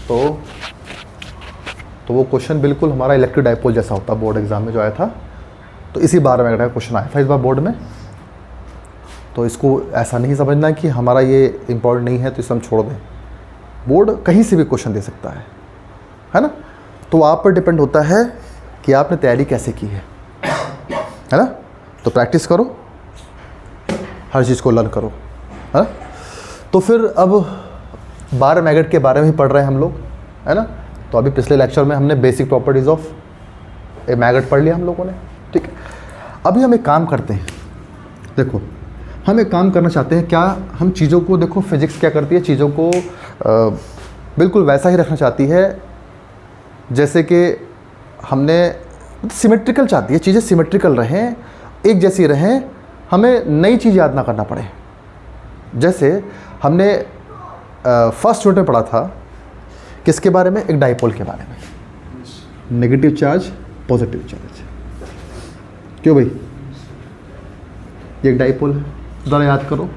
तो वो क्वेश्चन बिल्कुल हमारा इलेक्ट्रिक डाइपोल जैसा होता, बोर्ड एग्जाम में जो आया था। तो इसी 12 मैग्नेट का क्वेश्चन आया था इस बार बोर्ड में। तो इसको ऐसा नहीं समझना कि हमारा ये इम्पोर्टेंट नहीं है तो इसे हम छोड़ दें। बोर्ड कहीं से भी क्वेश्चन दे सकता है ना। तो आप पर डिपेंड होता है कि आपने तैयारी कैसे की है ना। तो प्रैक्टिस करो, हर चीज़ को लर्न करो, है ना। तो फिर अब 12 मैग्नेट के बारे में ही पढ़ रहे हैं हम लोग, है ना। तो अभी पिछले लेक्चर में हमने basic properties of a magnet पढ़ लिया हम लोगों ने, ठीक है। अभी हम एक काम करते हैं, देखो हम एक काम करना चाहते हैं। क्या हम चीज़ों को, देखो फिजिक्स क्या करती है, चीज़ों को बिल्कुल वैसा ही रखना चाहती है जैसे कि हमने, सिमेट्रिकल चाहती है, चीज़ें सिमेट्रिकल रहें, एक जैसी रहें, हमें नई चीज़ याद ना करना पड़े। जैसे हमने फर्स्ट यूनिट में पढ़ा था किसके बारे में, एक डाइपोल के बारे में, नेगेटिव चार्ज पॉजिटिव चार्ज। क्यों भाई, ये एक डाइपोल है, ज़रा याद करो।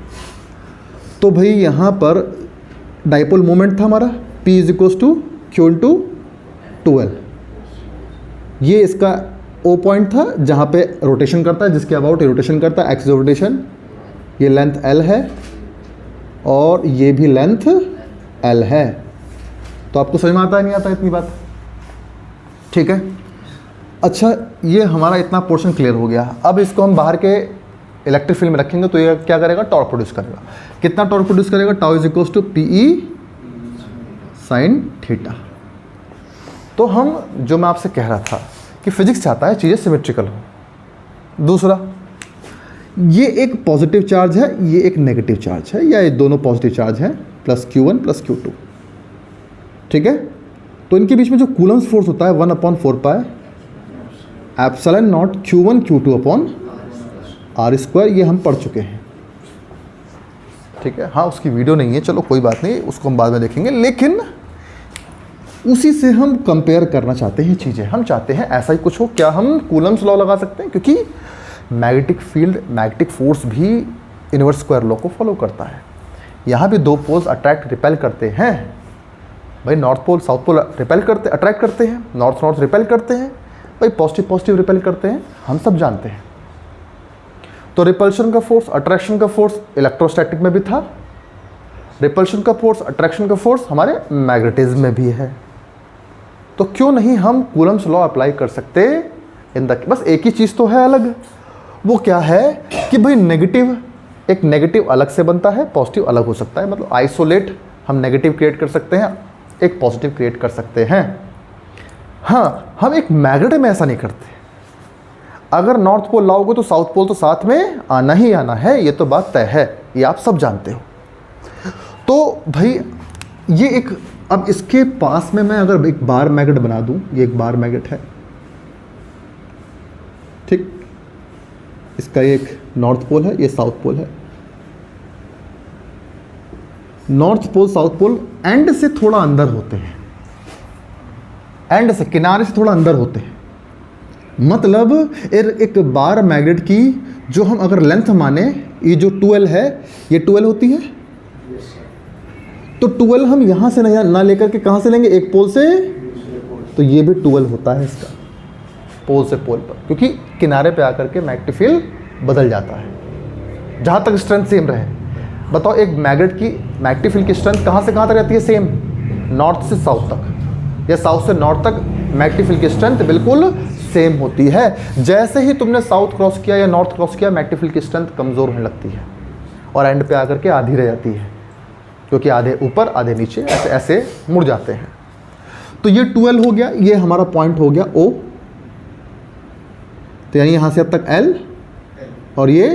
तो भाई यहाँ पर डाइपोल मोमेंट था हमारा P = Q × 2L। ये इसका O पॉइंट था जहाँ पे रोटेशन करता है, जिसके अबाउट रोटेशन करता है, एक्सिस रोटेशन। ये लेंथ L है और ये भी लेंथ L है। तो आपको समझ में आता है नहीं आता इतनी बात, ठीक है। अच्छा, ये हमारा इतना पोर्शन क्लियर हो गया। अब इसको हम बाहर के इलेक्ट्रिक फील्ड में रखेंगे तो ये क्या करेगा, टॉर्क प्रोड्यूस करेगा। कितना टॉर्क प्रोड्यूस करेगा, टाउ = PE sin θ। तो हम, जो मैं आपसे कह रहा था कि फिजिक्स चाहता है चीज़ें सिमेट्रिकल हो। दूसरा, ये एक पॉजिटिव चार्ज है, ये एक नेगेटिव चार्ज है, या ये दोनों पॉजिटिव चार्ज हैं, +Q1 +Q2, ठीक है। तो इनके बीच में जो कूलम्स फोर्स होता है 1/4π ε0 Q1 Q2 R², ये हम पढ़ चुके हैं, ठीक है। हाँ, उसकी वीडियो नहीं है, चलो कोई बात नहीं, उसको हम बाद में देखेंगे। लेकिन उसी से हम कंपेयर करना चाहते हैं चीज़ें, हम चाहते हैं ऐसा ही कुछ हो। क्या हम कूलम्स लॉ लगा सकते हैं, क्योंकि मैग्नेटिक फील्ड, मैग्नेटिक फोर्स भी इनवर्स स्क्वायर लॉ को फॉलो करता है। यहाँ भी दो पोल्स अट्रैक्ट रिपेल करते हैं भाई, north pole south pole repel करते, अट्रैक्ट करते हैं, नॉर्थ नॉर्थ रिपेल करते हैं भाई, पॉजिटिव पॉजिटिव रिपेल करते हैं, हम सब जानते हैं। तो रिपल्शन का फोर्स, अट्रैक्शन का फोर्स इलेक्ट्रोस्टैटिक में भी था, रिपल्शन का फोर्स, अट्रैक्शन का फोर्स हमारे मैग्नेटिज्म में भी है। तो क्यों नहीं हम कूलम्स लॉ अप्लाई कर सकते इन द, बस एक ही चीज़ तो है अलग, वो क्या है कि भाई नेगेटिव, एक नेगेटिव अलग से बनता है, पॉजिटिव अलग हो सकता है। मतलब आइसोलेट हम नेगेटिव क्रिएट कर सकते हैं, एक पॉजिटिव क्रिएट कर सकते हैं। हाँ, हम एक मैग्नेट में ऐसा नहीं करते। अगर नॉर्थ पोल लाओगे तो साउथ पोल तो साथ में आना ही आना है, ये तो बात तय है, ये आप सब जानते हो। तो भाई ये एक, अब इसके पास में मैं अगर एक बार मैग्नेट बना दूं, ये एक बार मैग्नेट है, ठीक। इसका एक नॉर्थ पोल है, ये साउथ पोल है। North pole south pole end से थोड़ा अंदर होते हैं, एंड से, किनारे से थोड़ा अंदर होते हैं। मतलब एक बार मैग्नेट की जो हम अगर लेंथ माने, ये जो 2L है, ये 2L होती है। तो 2L हम यहाँ से ना लेकर के कहाँ से लेंगे, एक पोल से, तो ये भी 2L होता है इसका, पोल से पोल पर, क्योंकि किनारे पे आकर के मैग्नेटिक फील्ड बदल जाता है जहाँ तक स्ट्रेंथ सेम रहे। बताओ, एक मैग्नेट की मैग्नेटिक फील्ड की स्ट्रेंथ कहाँ से कहाँ तक रहती है, सेम, नॉर्थ से साउथ तक, या साउथ से नॉर्थ तक मैग्नेटिक फील्ड की स्ट्रेंथ बिल्कुल सेम होती है। जैसे ही तुमने साउथ क्रॉस किया या नॉर्थ क्रॉस किया, मैग्नेटिक फील्ड की स्ट्रेंथ कमज़ोर होने लगती है और एंड पे आकर के आधी रह जाती है, क्योंकि आधे ऊपर आधे नीचे ऐसे ऐसे मुड़ जाते हैं। तो ये 2L हो गया, ये हमारा पॉइंट हो गया O। तो यानी यहाँ से अब तक L और ये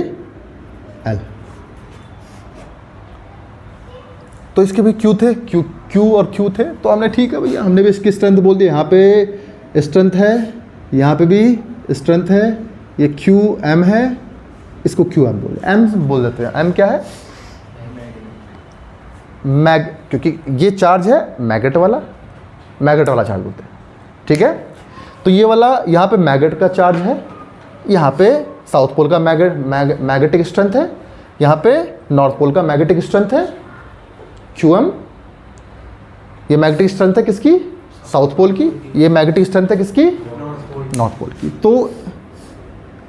L। तो इसके भी Q थे, Q और Q थे। तो हमने ठीक है भैया, हमने भी इसकी स्ट्रेंथ बोल दी, यहाँ पे स्ट्रेंथ है, यहाँ पे भी स्ट्रेंथ है, ये QM है, इसको QM बोल देते हैं। M क्या है, क्योंकि ये चार्ज है मैग्नेट वाला चार्ज बोलते हैं, ठीक है। तो ये वाला यहाँ पे मैग्नेट का चार्ज है, यहाँ पे साउथ पोल का मैग्नेटिक स्ट्रेंथ है, यहाँ पे नॉर्थ पोल का मैग्नेटिक स्ट्रेंथ है QM, ये मैग्नेटिक स्ट्रेंथ है किसकी, साउथ पोल की, ये मैग्नेटिक स्ट्रेंथ है किसकी, नॉर्थ पोल की। तो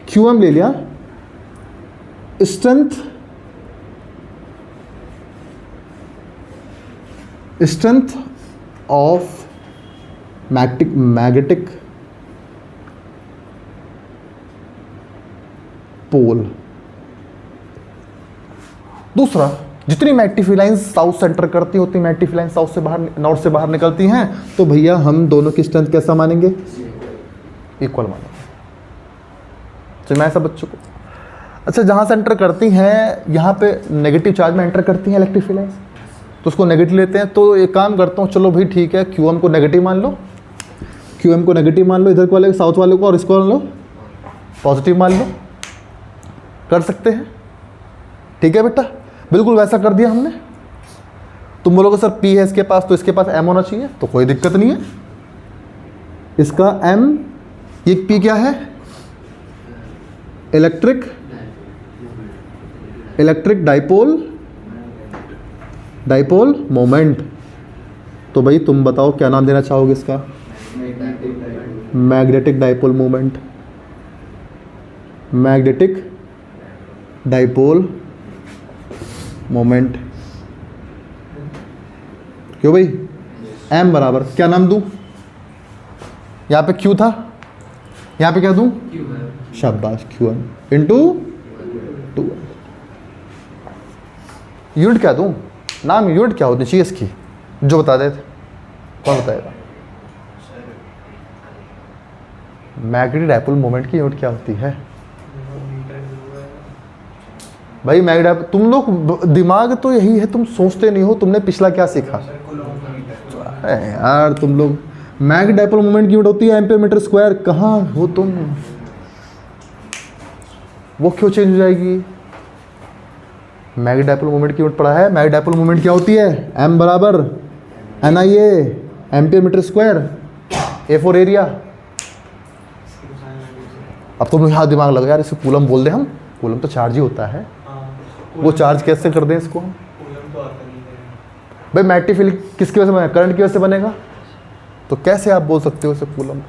QM ले लिया, स्ट्रेंथ ऑफ मैग्नेटिक पोल। दूसरा, जितनी मैग्नेटिक फील्ड लाइंस साउथ से एंटर करती हैं उतनी मैग्नेटिक फील्ड लाइंस साउथ से बाहर, नॉर्थ से बाहर निकलती हैं। तो भैया हम दोनों की स्ट्रेंथ कैसा मानेंगे, इक्वल मानेंगे। समझ सब बच्चों को। अच्छा, जहाँ से एंटर करती हैं यहाँ पे नेगेटिव चार्ज में एंटर करती हैं इलेक्ट्रिक फील्ड लाइंस, तो उसको नेगेटिव लेते हैं। तो एक काम करता हूँ, चलो भाई ठीक है, QM को नेगेटिव मान लो, QM को नेगेटिव मान लो इधर वाले साउथ वाले को, और इसको मान लो पॉजिटिव मान लो। कर सकते हैं, ठीक है बेटा, बिल्कुल वैसा कर दिया हमने। तुम बोलोगे सर P है इसके पास तो इसके पास M होना चाहिए, तो कोई दिक्कत नहीं है। इसका M, ये P क्या है, इलेक्ट्रिक डाइपोल मोमेंट। तो भाई तुम बताओ क्या नाम देना चाहोगे इसका, magnetic dipole moment, magnetic dipole moment. क्यों भाई, M बराबर क्या नाम दूं, यहाँ पे Q था, यहाँ पे क्या दूं, शाबाश, QM इंटू 2। यूनिट क्या दूं, नाम यूनिट क्या होनी चाहिए इसकी, जो बता देते, कौन बताएगा। मैग्नेटिक डाइपोल मोमेंट की यूनिट क्या होती है भाई, मैग्नेटिक, तुम लोग दिमाग तो यही है, तुम सोचते नहीं हो, तुमने पिछला क्या सीखा यार तुम लोग। मैग्नेटिक डाइपोल मोमेंट की यूनिट होती है एम्पीयर मीटर स्क्वायर। कहाँ हो तुम, वो क्यों चेंज हो जाएगी। मैग्नेटिक डाइपोल मोमेंट की यूनिट पढ़ा है, मैग्नेटिक डाइपोल मोमेंट क्या होती है, M बराबर NIA ampere metre square, A for area. अब तुम यहाँ दिमाग लगा यार, इसे कूलम बोल दे हम, कूलम तो चार्ज ही होता है, वो चार्ज कैसे कर दें इसको हम। भाई मैग्नेटिक फील्ड किसकी वजह से बनेगा, करंट की वजह से बनेगा, तो कैसे आप बोल सकते हो इसे कूलम।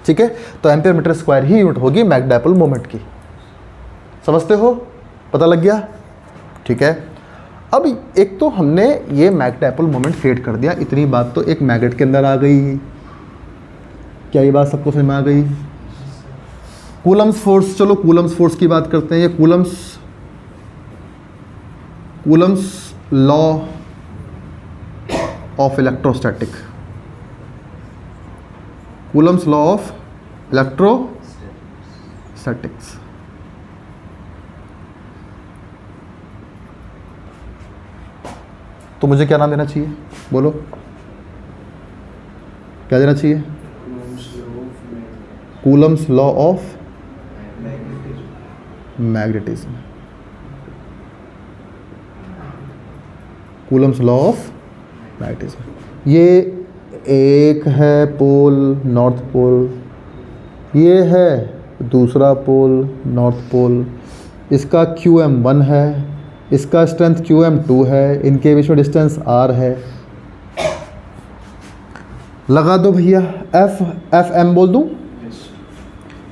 ठीक है, तो एम्पीयर मीटर स्क्वायर ही यूनिट होगी मैग्नेटिक डाइपोल मोमेंट की। समझते हो, पता लग गया, ठीक है। अब एक तो हमने ये मैग्नेटिक डाइपोल मोमेंट क्रिएट कर दिया, इतनी बात तो एक मैग्नेट के अंदर आ गई। क्या ये बात सबको समझ में आ गई। कूलम्स फोर्स, चलो कूलम्स फोर्स की बात करते हैं। ये Coulomb's law of electrostatic, Coulomb's law of electrostatics. तो मुझे क्या नाम देना चाहिए, बोलो क्या देना चाहिए। Coulomb's law of magnetism, Coulomb's law of magnetism. ये एक है पोल नॉर्थ पोल, ये है दूसरा पोल नॉर्थ पोल, इसका QM1 है, इसका स्ट्रेंथ QM2 है, इनके बीच में डिस्टेंस R है। लगा दो भैया, FM बोल दूं,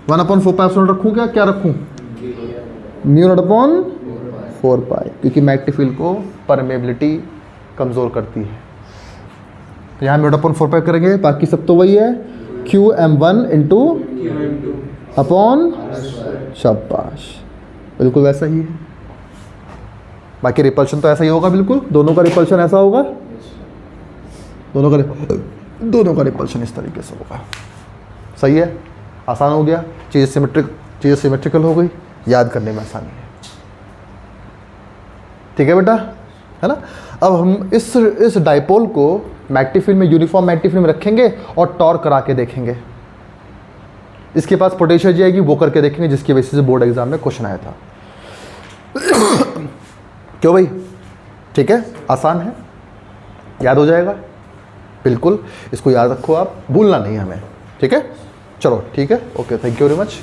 1/4π रखूं, क्या रखूं, μ0/4π, क्योंकि मैग्नेटिक फील्ड को परमेबिलिटी कमज़ोर करती है। तो यहाँ μ0/4π करेंगे, बाकी सब तो वही है, QM1 इंटू अपॉन, शाबाश, बिल्कुल वैसा ही है। बाकी रिपल्शन तो ऐसा ही होगा, बिल्कुल दोनों का रिपल्शन ऐसा होगा, दोनों का रिपल्शन इस तरीके से होगा। सही है, आसान हो गया, चीज़ें सिमेट्रिकल हो गई, याद करने में आसानी है। ठीक है बेटा, है ना। अब हम इस डाइपोल को मैग्नेटिक फील्ड में, यूनिफॉर्म मैग्नेटिक फील्ड में रखेंगे और टॉर्क करा के देखेंगे। इसके पास पोटेंशियल जाएगी, वो करके देखेंगे, जिसकी वजह से बोर्ड एग्जाम में क्वेश्चन आया था। क्यों भाई, ठीक है, आसान है, याद हो जाएगा, बिल्कुल इसको याद रखो, आप भूलना नहीं हमें। ठीक है, चलो ठीक है, okay, thank you very much.